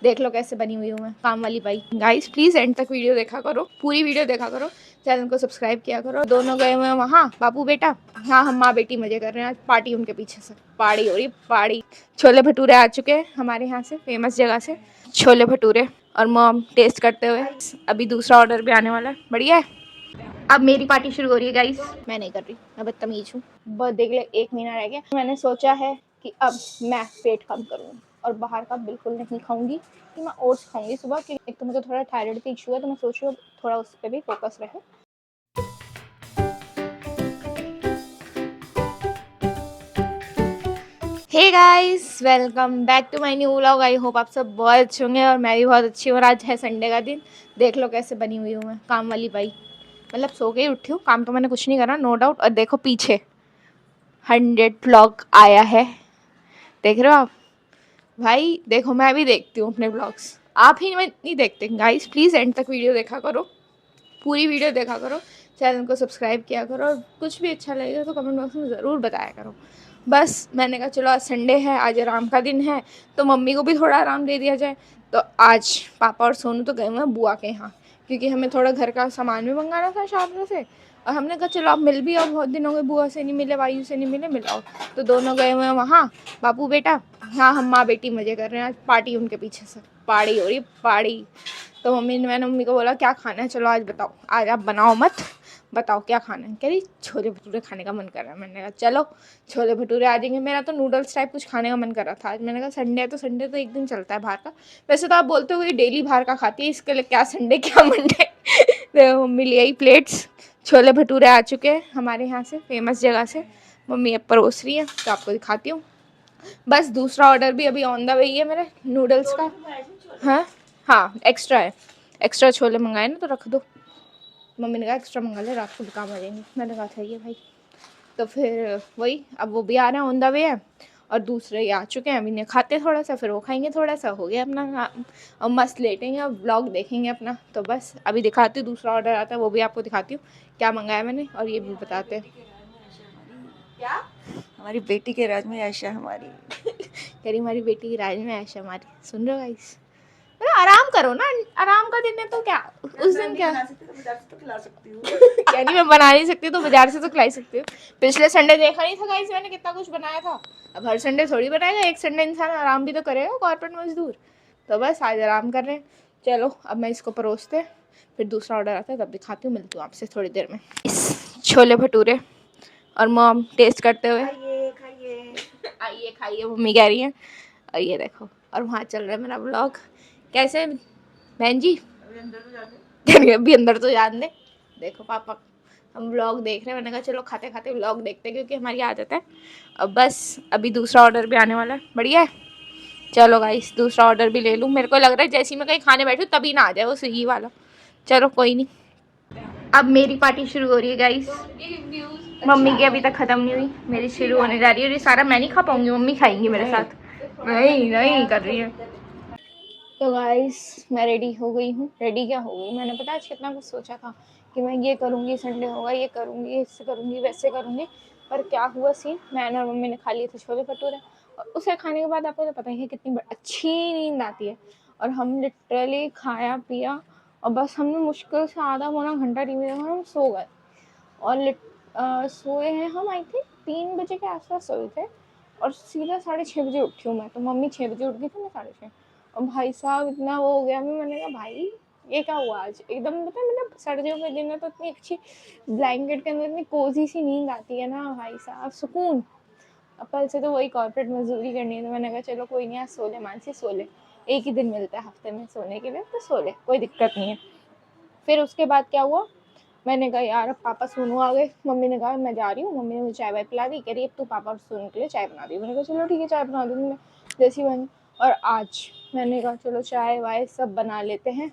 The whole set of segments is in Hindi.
देख लो कैसे बनी हुई हूँ मैं, काम वाली बाई। गाइस प्लीज़ एंड तक वीडियो देखा करो, पूरी वीडियो देखा करो, चैनल को सब्सक्राइब किया करो। दोनों गए हुए हैं वहाँ, बापू बेटा। हाँ, हम माँ बेटी मजे कर रहे हैं आज, पार्टी उनके पीछे से पार्टी हो रही, पार्टी। छोले भटूरे आ चुके हैं हमारे यहाँ से, फेमस जगह से छोले भटूरे, और मॉम टेस्ट करते हुए। अभी दूसरा ऑर्डर भी आने वाला है, बढ़िया है। अब मेरी पार्टी शुरू हो रही है गाइस, मैं नहीं कर रही, मैं बदतमीज हूँ। बर्थडे के लिए 1 महीना रह गया। मैंने सोचा है कि अब मैं पेट कम करूँ और बाहर का बिल्कुल नहीं खाऊंगी, कि मैं ओट्स खाऊंगी सुबह, क्योंकि एक तो मुझे थोड़ा थायराइड का इशू है, तो मैं सोच रही हूँ थोड़ा उस पर भी फोकस रहे। Hey guys, welcome back to my new vlog. I hope आप सब बहुत अच्छे होंगे और मैं भी बहुत अच्छी हूँ। और आज है संडे का दिन, देख लो कैसे बनी हुई हूँ मैं, काम वाली बाई। मतलब सो के ही उठी हूँ, काम तो मैंने कुछ नहीं करा, नो डाउट। और देखो पीछे 100 व्लॉग आया है, देख रहे हो आप भाई? देखो मैं भी देखती हूँ अपने व्लॉग्स, आप ही नहीं देखते। गाइस प्लीज़ एंड तक वीडियो देखा करो, पूरी वीडियो देखा करो, चैनल को सब्सक्राइब किया करो, और कुछ भी अच्छा लगेगा तो कमेंट बॉक्स में ज़रूर बताया करो। बस मैंने कहा चलो आज संडे है, आज आराम का दिन है, तो मम्मी को भी थोड़ा आराम दे दिया जाए। तो आज पापा और सोनू तो गए हुए हैं बुआ के यहाँ, क्योंकि हमें थोड़ा घर का सामान भी मंगाना था शाम से। और हमने कहा चलो आप मिल भी आओ, बहुत दिन हो गए, बुआ से नहीं मिले, वायु से नहीं मिले, मिलाओ। तो दोनों गए हुए हैं वहाँ, बापू बेटा। हाँ, हम माँ बेटी मजे कर रहे हैं आज, पार्टी उनके पीछे से पार्टी हो रही, पार्टी। तो मैंने मम्मी को बोला क्या खाना है, चलो आज बताओ, आज आप बनाओ मत, बताओ क्या खाना है। कह रही छोले भटूरे खाने का मन कर रहा है। मैंने कहा चलो छोले भटूरे आ जाएंगे। मेरा तो नूडल्स टाइप कुछ खाने का मन कर रहा था आज। मैंने कहा संडे है तो संडे तो एक दिन चलता है बाहर का। वैसे तो आप बोलते हो कि डेली बाहर का खाती है, इसके लिए क्या संडे क्या मंडे। तो मम्मी ले आई प्लेट्स, छोले भटूरे आ चुके हैं हमारे यहाँ से, फेमस जगह से। मम्मी अब परोस रही है तो आपको दिखाती हूँ। बस दूसरा ऑर्डर भी अभी ऑन द वे है मेरे, नूडल्स का। हाँ हाँ, एक्स्ट्रा है, एक्स्ट्रा छोले मंगाए ना तो रख दो। मम्मी ने कहा एक्स्ट्रा मंगा ले, रात को भी काम आ जाएंगे। मैंने कहा था ये भाई। तो फिर वही, अब वो भी आ रहे हैं, ऑन द वे है। और दूसरे ये आ चुके हैं, अभी इन्हें खाते थोड़ा सा, फिर वो खाएंगे थोड़ा सा, हो गया अपना काम। अब मस्त लेटेंगे, अब व्लॉग देखेंगे अपना। तो बस अभी दिखाती हूँ, दूसरा ऑर्डर आता है वो भी आपको दिखाती हूँ क्या मंगाया मैंने, और ये भी बताते हैं क्या। हमारी बेटी के राज में आयशा हमारी। कह रही हमारी बेटी की राज में आयशा हमारी। सुन रहे हो गाइस? अरे आराम करो ना, आराम का दिन है तो क्या, उस दिन क्या। कह रही मैं बना नहीं सकती तो बाजार से तो खिलाई सकती हूँ। पिछले संडे देखा नहीं था गाइस मैंने कितना कुछ बनाया था। अब हर संडे थोड़ी बनाएगा, एक संडे इंसान आराम भी तो करेगा, कॉर्पोरेट मजदूर। तो बस आज आराम कर रहे हैं। चलो अब मैं इसको परोसते, फिर दूसरा ऑर्डर आता है तब दिखाती हूँ, मिलती हूँ आपसे थोड़ी देर में। इस छोले भटूरे और मॉम टेस्ट करते हुए। खाइए खाइए। आइए खाइए मम्मी कह रही हैं। और ये देखो, और वहाँ चल रहा है मेरा ब्लॉग। कैसे बहन जी? अभी अंदर तो जान दे। देखो पापा, हम व्लॉग देख रहे हैं। मैंने कहा चलो खाते खाते व्लॉग देखते हैं, क्योंकि हमारी आदत है। अब बस अभी दूसरा ऑर्डर भी आने वाला है, बढ़िया है। चलो गाइस दूसरा ऑर्डर भी ले लूँ। मेरे को लग रहा है जैसे ही मैं कहीं खाने बैठूँ तभी ना आ जाए वो स्विगी वाला। चलो कोई नहीं, अब मेरी पार्टी शुरू हो रही है गाइस। मम्मी की अभी तक खत्म नहीं हुई, मेरी शुरू होने जा रही है। और ये सारा मैं नहीं खा पाऊंगी, मम्मी खाएंगी मेरे साथ। नहीं नहीं कर रही है। तो गाइस मैं रेडी हो गई हूँ। रेडी क्या हो गई, मैंने पता आज कितना कुछ सोचा था कि मैं ये करूँगी, संडे होगा ये करूँगी, इससे करूँगी, वैसे करूँगी। पर क्या हुआ सीन, मैंने और मम्मी ने खा लिए थे छोले भटूरे, और उसे खाने के बाद आपको तो पता ही है कितनी अच्छी नींद आती है। और हम लिटरली खाया पिया, और बस हमने मुश्किल से आधा पौना घंटा टीवी देखा, हम सो गए। और सोए हैं हम, आई थिंक 3 बजे के आसपास सोए थे, और सीधा 6:30 बजे उठी हूँ मैं। तो मम्मी 6 बजे उठ गई थी, मैं 6:30। और भाई साहब इतना वो हो गया मैं, मैंने कहा भाई ये क्या हुआ आज एकदम। पता है मतलब सर्दियों के दिन में तो इतनी अच्छी ब्लैंकेट के अंदर इतनी कोजी सी नींद आती है ना भाई साहब, सुकून। अब कल से तो वही कॉर्पोरेट मजदूरी करनी है, तो मैंने कहा चलो कोई नहीं, आज सो ले मानसी, सो ले। एक ही दिन मिलता है हफ्ते में सोने के लिए, तो सो ले, कोई दिक्कत नहीं है। फिर उसके बाद क्या हुआ, मैंने कहा यार अब पापा सोनू आ गए। मम्मी ने कहा मैं जा रही हूँ। मम्मी ने मुझे चाय वाय पिला दी, कह रही अब तू पापा और सोनू के लिए चाय बना दी। मैंने कहा चलो ठीक है, चाय बना दूँगी मैं जैसी बनी। और आज मैंने कहा चलो चाय वाय सब बना लेते हैं।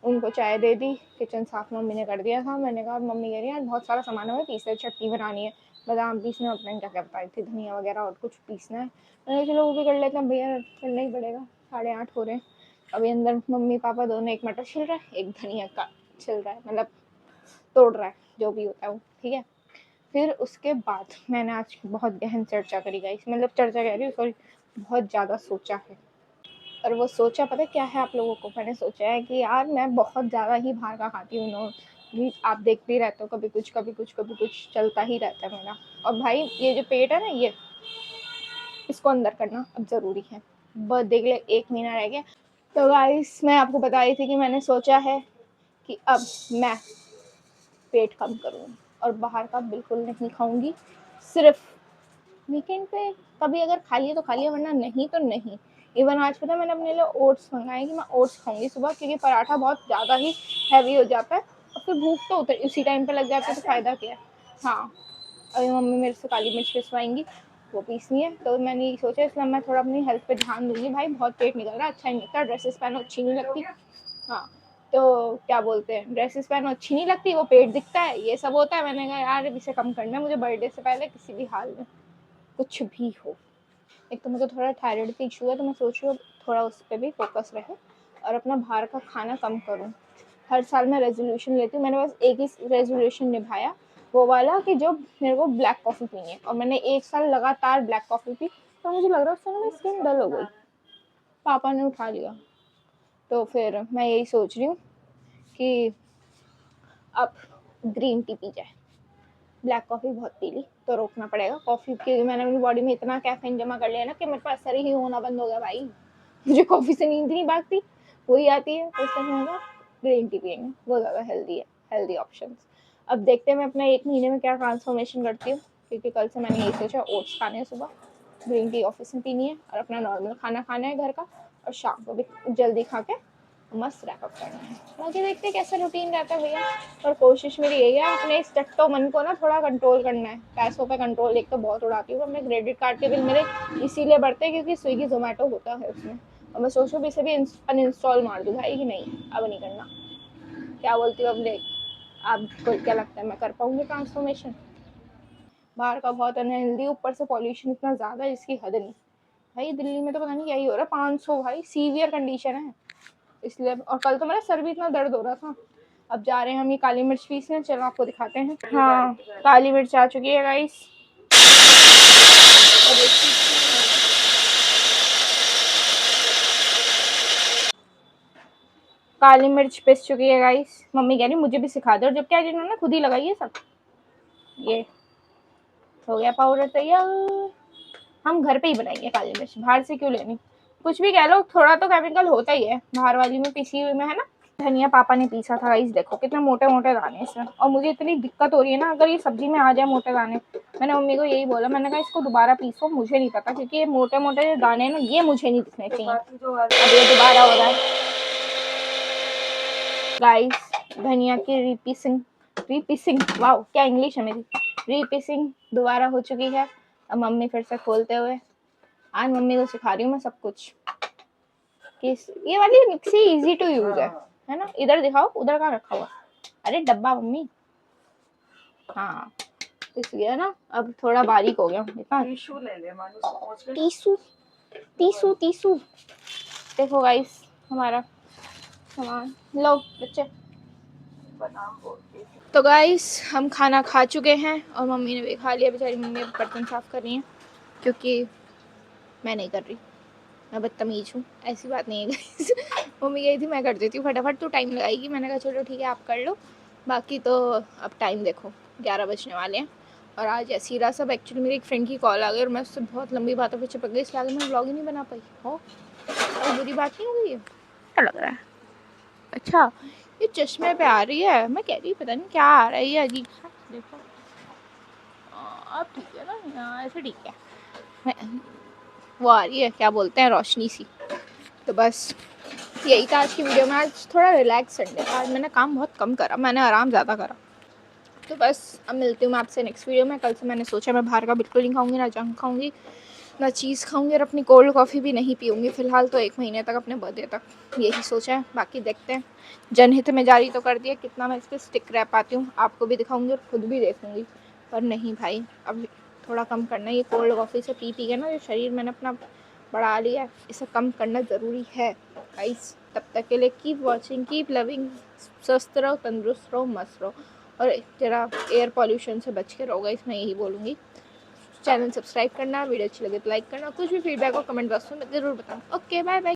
उनको चाय दे दी, किचन साफ मम्मी ने कर दिया था। मैंने कहा मम्मी कह रही है बहुत सारा सामान है, पीस चटनी बनानी है, बादाम पीसना, अपने क्या क्या बताई थी, धनिया वगैरह और कुछ पीसना है। मैंने कहा चलो वो भी कर लेते हैं भैया, करना ही पड़ेगा, 8:30 हो रहे हैं। अभी अंदर मम्मी पापा दोनों, एक मटर छिल रहा है, एक धनिया का छिल रहा है, मतलब तोड़ रहा है, जो भी होता है वो, ठीक है। फिर उसके बाद मैंने आज बहुत गहन चर्चा करी गाइस, मतलब चर्चा कह रही हूँ सॉरी, बहुत ज़्यादा सोचा है। और वो सोचा पता है क्या है आप लोगों को, मैंने सोचा है कि यार मैं बहुत ज़्यादा ही बाहर का खाती हूँ आप देखते ही रहते हो, कभी कुछ कभी कुछ कभी कुछ चलता ही रहता है मेरा। और भाई ये जो पेट है ना, ये इसको अंदर करना अब ज़रूरी है। बर्थडे के लिए 1 महीना रह गया। तो गाइस मैं आपको बता रही थी कि मैंने सोचा है कि अब मैं पेट कम करूँ और बाहर का बिल्कुल नहीं खाऊंगी। सिर्फ वीकेंड पे कभी अगर खा लिया तो खा लिया, वरना नहीं तो नहीं। इवन आज पता है मैंने अपने लिए ओट्स मंगाए कि मैं ओट्स खाऊंगी सुबह, क्योंकि पराठा बहुत ज़्यादा ही हैवी हो जाता है और फिर भूख तो उतर उसी टाइम पे लग जाती है, तो फ़ायदा क्या है। हाँ, अभी मम्मी मेरे से काली मिर्च पिसवाएंगी, वो पीसनी है, तो मैंने ये सोचा इसलिए मैं थोड़ा अपनी हेल्थ पे ध्यान दूंगी। भाई बहुत पेट निकल रहा है, अच्छा नहीं लगता, ड्रेसेस पहनो अच्छी नहीं लगती। हाँ, तो क्या बोलते हैं, ड्रेसेस पहनो अच्छी नहीं लगती, वो पेट दिखता है, ये सब होता है। मैंने कहा यार इसे कम करना है मुझे बर्थडे से पहले किसी भी हाल में, कुछ भी हो। एक तो मुझे थोड़ा थायराइड का इशू है, तो मैं सोच रही हूँ थोड़ा उस पर भी फोकस रहे और अपना बाहर का खाना कम करूँ। हर साल मैं रेजोल्यूशन लेती हूँ, मैंने बस एक ही रेजोल्यूशन निभाया, वो वाला कि जो मेरे को ब्लैक कॉफ़ी पीनी है, और मैंने 1 साल लगातार ब्लैक कॉफ़ी पी, तो मुझे लग रहा है उससे मेरी स्किन डल हो गई। पापा ने उठा लिया, तो फिर मैं यही सोच रही हूँ कि अब ग्रीन टी पी जाए। ब्लैक कॉफ़ी बहुत पी ली तो रोकना पड़ेगा कॉफ़ी, क्योंकि मैंने अपनी बॉडी में इतना कैफीन जमा कर लिया ना कि मेरे पास असर ही होना बंद हो गया भाई। मुझे कॉफ़ी से नींद नहीं भागती, वही आती है, तो उससे होगा ग्रीन टी पियेंगे, वो ज़्यादा हेल्दी है, हेल्दी ऑप्शंस। अब देखते हैं मैं अपना 1 महीने में क्या ट्रांसफॉर्मेशन करती हूँ, क्योंकि कल से मैंने यही सोचा ओट्स खाने हैं सुबह, ग्रीन टी ऑफिस में पीनी है और अपना नॉर्मल खाना खाना है घर का, और शाम को भी जल्दी खा के मस्त रैपअप करना है। बाकी देखते हैं कैसा रूटीन रहता है भैया, और कोशिश मेरी यही है अपने इस टट्टो मन को ना थोड़ा कंट्रोल करना है। पैसों पे कंट्रोल एक तो बहुत उड़ाती हूँ, अपने क्रेडिट कार्ड के बिल मेरे इसीलिए बढ़ते हैं क्योंकि स्विगी जोमेटो होता है उसमें, और मैं सोचूँ इसे भी अनइंस्टॉल मार दूँ भाई कि नहीं अब नहीं करना। क्या बोलती हो अब देख, आपको क्या लगता है मैं कर पाऊँगी ट्रांसफॉर्मेशन? बाहर का बहुत अनहेल्दी, ऊपर से पॉल्यूशन इतना ज़्यादा है इसकी हद नहीं भाई। दिल्ली में तो पता नहीं क्या ही हो रहा है, 500 भाई सीवियर कंडीशन है इसलिए। और कल तो मेरा सर भी इतना दर्द हो रहा था। अब जा रहे हैं हम ये काली मिर्च पीसने, चलो आपको दिखाते हैं। हाँ, काली मिर्च आ चुकी है गाइस, काली मिर्च पिस चुकी है गाइस। मम्मी कह रही मुझे भी सिखा दो, जबकि आज इन्होंने खुद ही लगाई है सब। ये हो गया पाउडर तैयार। हम घर पे ही बनाएंगे काली मिर्च, बाहर से क्यों लेनी। कुछ भी कह लो, थोड़ा तो केमिकल होता ही है बाहर वाली में, पिसी हुई में, है ना। धनिया पापा ने पीसा था गाइस, देखो कितने मोटे मोटे दाने इसमें, और मुझे इतनी दिक्कत हो रही है ना अगर ये सब्जी में आ जाए मोटे दाने। मैंने मम्मी को यही बोला, मैंने कहा इसको दोबारा पीसो, मुझे नहीं पता, क्योंकि ये मोटे मोटे दाने ना ये मुझे नहीं दिखने चाहिए। अब ये दोबारा हो रहा है गाइस, धनिया की रीपीसिंग वाओ क्या इंग्लिश है मेरी, रीपीसिंग दोबारा हो चुकी है। अब मम्मी फिर से खोलते हुए, आज मम्मी को सिखा रही हूँ मैं सब कुछ कि ये वाली मिक्सी इजी टू यूज है ना। इधर दिखाओ, उधर कहाँ रखा हुआ, अरे डब्बा मम्मी। हाँ इसलिए ना अब थोड़ा बारीक हो गया इतना। टिश्यू ले ले टीसू टीसू टीसू। देखो गाइस हमारा सामान, लो बच्चे। तो गाइस हम खाना खा चुके हैं और मम्मी ने भी खा लिया, बेचारी मम्मी अब बर्तन साफ कर रही हैं, क्योंकि मैं नहीं कर रही, मैं बदतमीज हूँ, ऐसी बात नहीं है गाइस। मम्मी गई थी मैं कर देती हूँ फटाफट, तो टाइम लगाएगी, मैंने कहा चलो ठीक है आप कर लो। बाकी तो अब टाइम देखो 11 बजने वाले हैं, और आज ऐसी रहा सब। एक्चुअली मेरी एक फ्रेंड की कॉल आ गई और मैं उससे बहुत लंबी बातों पर चिपक गई, इसलिए आगे मैं व्लॉग ही नहीं बना पाई। हो और बुरी बात नहीं हो गई है, क्या लग रहा है। अच्छा ये चश्मे पे आ रही है, मैं कह रही पता नहीं क्या आ रहा है ये अजीब सा। देखो अब ठीक है ना, ऐसे ठीक है, वो आ रही है क्या बोलते हैं रोशनी सी। तो बस यही था आज की वीडियो में। आज थोड़ा रिलैक्स संडे था, आज मैंने काम बहुत कम करा, मैंने आराम ज़्यादा करा। तो बस अब मिलती हूँ मैं आपसे नेक्स्ट वीडियो में। कल से मैंने सोचा मैं बाहर का बिल्कुल नहीं खाऊंगी, ना जंक खाऊंगी, ना चीज़ खाऊंगी, और अपनी कोल्ड कॉफ़ी भी नहीं पीऊँगी फ़िलहाल तो 1 महीने तक, अपने बर्थडे तक, यही सोचा है। बाकी देखते हैं, जनहित में जारी तो कर दिया, कितना मैं इस पर स्टिक रह पाती हूँ आपको भी दिखाऊंगी और खुद भी देखूँगी। पर नहीं भाई अब थोड़ा कम करना, ये कोल्ड कॉफ़ी से पी के ना जो शरीर मैंने अपना बढ़ा लिया है, इसे कम करना ज़रूरी है गाइस। तब तक के लिए कीप वॉचिंग, कीप लविंग, स्वस्थ रहो, तंदुरुस्त रहो, मस्त रहो, और जरा एयर पॉल्यूशन से बच के रहो गाइस, मैं यही बोलूँगी। चैनल सब्सक्राइब करना, वीडियो अच्छी लगे तो लाइक करना, कुछ भी फीडबैक हो कमेंट बॉक्स में ज़रूर बताना। Okay bye bye.